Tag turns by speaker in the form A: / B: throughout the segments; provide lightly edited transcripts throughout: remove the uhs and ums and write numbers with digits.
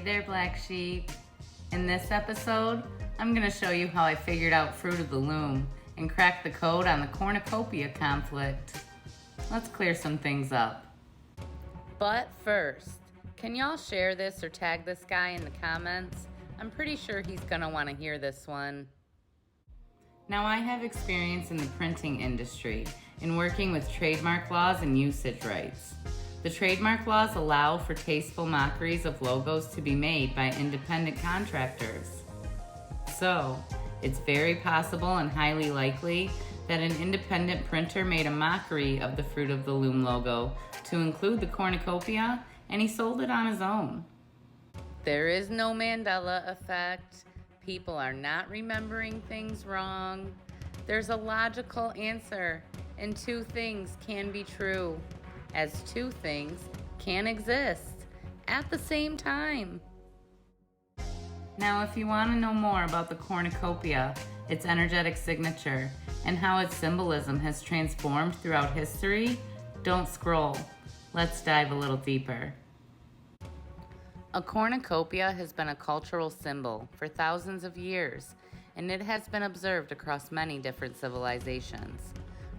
A: there, black sheep. In this episode, I'm going to show you how I figured out Fruit of the Loom and cracked the code on the Cornucopia conflict. Let's clear some things up. But first, can y'all share this or tag this guy in the comments? I'm pretty sure he's going to want to hear this one. Now, I have experience in the printing industry in working with trademark laws and usage rights. The trademark laws allow for tasteful mockeries of logos to be made by independent contractors. So, it's very possible and highly likely that an independent printer made a mockery of the Fruit of the Loom logo to include the cornucopia, and he sold it on his own. There is no Mandela effect. People are not remembering things wrong. There's a logical answer, and two things can be true, as two things can exist at the same time. Now, if you want to know more about the cornucopia, its energetic signature, and how its symbolism has transformed throughout history, don't scroll. Let's dive a little deeper. A cornucopia has been a cultural symbol for thousands of years, and it has been observed across many different civilizations.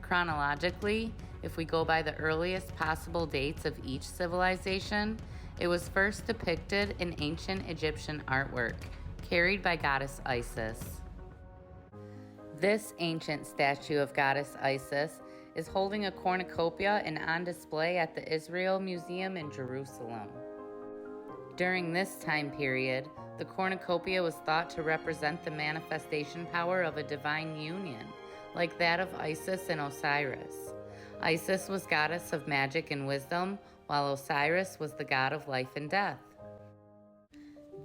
A: Chronologically, if we go by the earliest possible dates of each civilization, it was first depicted in ancient Egyptian artwork, carried by goddess Isis. This ancient statue of goddess Isis is holding a cornucopia and on display at the Israel Museum in Jerusalem. During this time period, the cornucopia was thought to represent the manifestation power of a divine union, like that of Isis and Osiris. Isis was goddess of magic and wisdom, while Osiris was the god of life and death.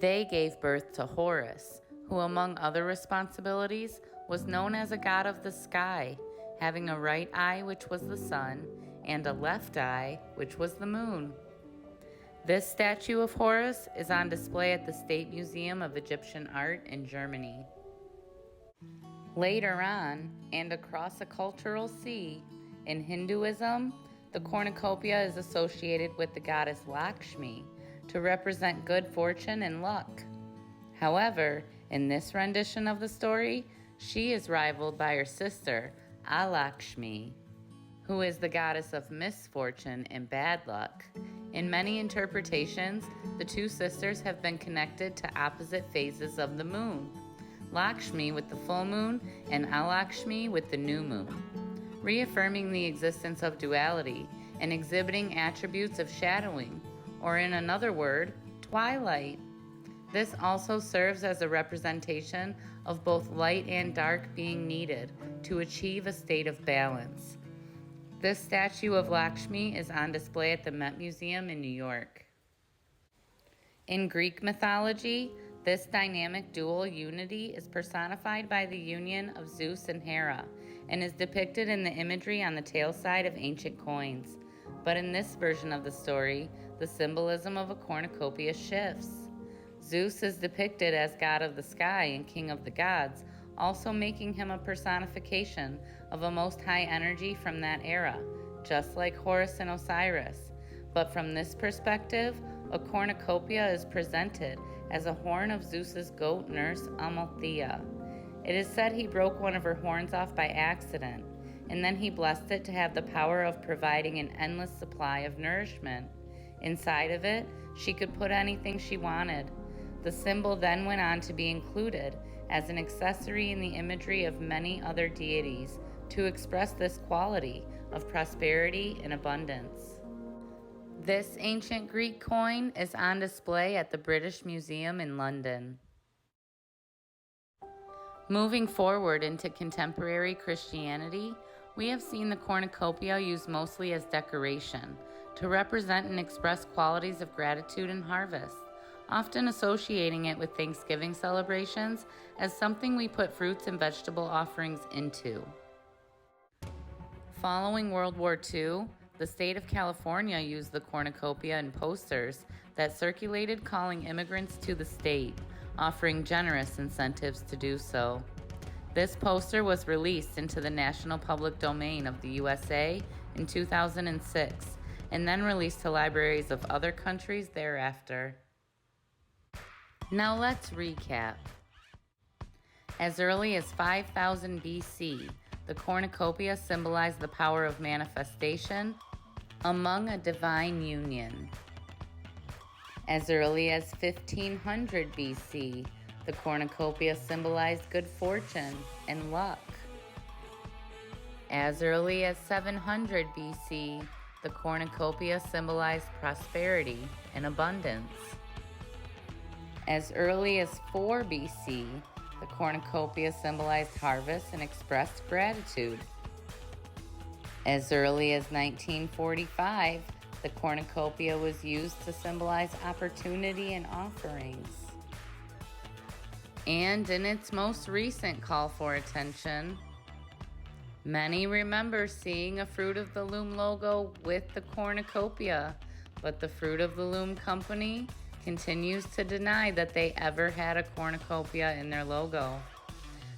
A: They gave birth to Horus, who among other responsibilities was known as a god of the sky, having a right eye which was the sun, and a left eye which was the moon. This statue of Horus is on display at the State Museum of Egyptian Art in Germany. Later on, and across a cultural sea, in Hinduism, the cornucopia is associated with the goddess Lakshmi to represent good fortune and luck. However, in this rendition of the story, she is rivaled by her sister, Alakshmi, who is the goddess of misfortune and bad luck. In many interpretations, the two sisters have been connected to opposite phases of the moon, Lakshmi with the full moon and Alakshmi with the new moon, reaffirming the existence of duality and exhibiting attributes of shadowing, or in another word, twilight. This also serves as a representation of both light and dark being needed to achieve a state of balance. This statue of Lakshmi is on display at the Met Museum in New York. In Greek mythology, this dynamic dual unity is personified by the union of Zeus and Hera, and is depicted in the imagery on the tail side of ancient coins. But in this version of the story, the symbolism of a cornucopia shifts. Zeus is depicted as god of the sky and king of the gods, also making him a personification of a most high energy from that era, just like Horus and Osiris. But from this perspective, a cornucopia is presented as a horn of Zeus's goat nurse Amalthea. It is said he broke one of her horns off by accident, and then he blessed it to have the power of providing an endless supply of nourishment. Inside of it, she could put anything she wanted. The symbol then went on to be included as an accessory in the imagery of many other deities to express this quality of prosperity and abundance. This ancient Greek coin is on display at the British Museum in London. Moving forward into contemporary Christianity, we have seen the cornucopia used mostly as decoration to represent and express qualities of gratitude and harvest, often associating it with Thanksgiving celebrations as something we put fruits and vegetable offerings into. Following World War II, the state of California used the cornucopia in posters that circulated calling immigrants to the state, offering generous incentives to do so. This poster was released into the national public domain of the USA in 2006, and then released to libraries of other countries thereafter. Now let's recap. As early as 5000 BC, the cornucopia symbolized the power of manifestation among a divine union. As early as 1500 BC, the cornucopia symbolized good fortune and luck. As early as 700 BC, the cornucopia symbolized prosperity and abundance. As early as 4 BC, the cornucopia symbolized harvest and expressed gratitude. As early as 1945, the cornucopia was used to symbolize opportunity and offerings. And in its most recent call for attention, many remember seeing a Fruit of the Loom logo with the cornucopia, but the Fruit of the Loom company continues to deny that they ever had a cornucopia in their logo.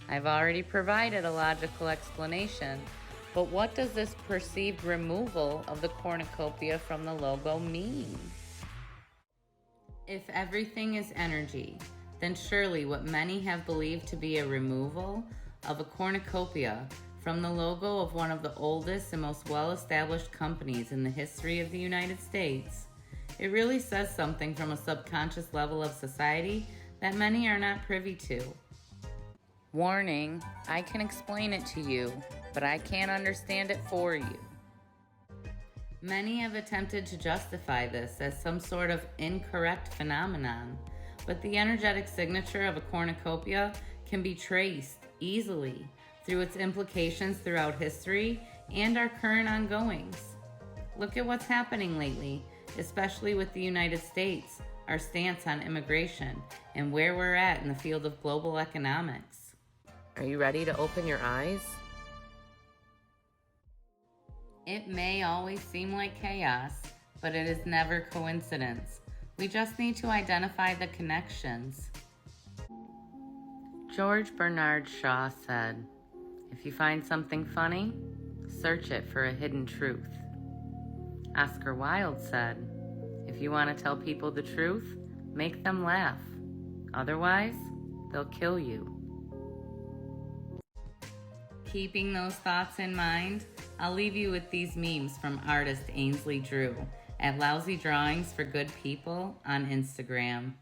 A: I've already provided a logical explanation, but what does this perceived removal of the cornucopia from the logo mean? If everything is energy, then surely what many have believed to be a removal of a cornucopia from the logo of one of the oldest and most well-established companies in the history of the United States, it really says something from a subconscious level of society that many are not privy to. Warning, I can explain it to you, but I can't understand it for you. Many have attempted to justify this as some sort of incorrect phenomenon, but the energetic signature of a cornucopia can be traced easily through its implications throughout history and our current ongoings. Look at what's happening lately, especially with the United States, our stance on immigration, and where we're at in the field of global economics.
B: Are you ready to open your eyes?
A: It may always seem like chaos, but it is never coincidence. We just need to identify the connections. George Bernard Shaw said, "If you find something funny, search it for a hidden truth." Oscar Wilde said, "If you want to tell people the truth, make them laugh. Otherwise, they'll kill you." Keeping those thoughts in mind, I'll leave you with these memes from artist Ainsley Drew at Lousy Drawings for Good People on Instagram.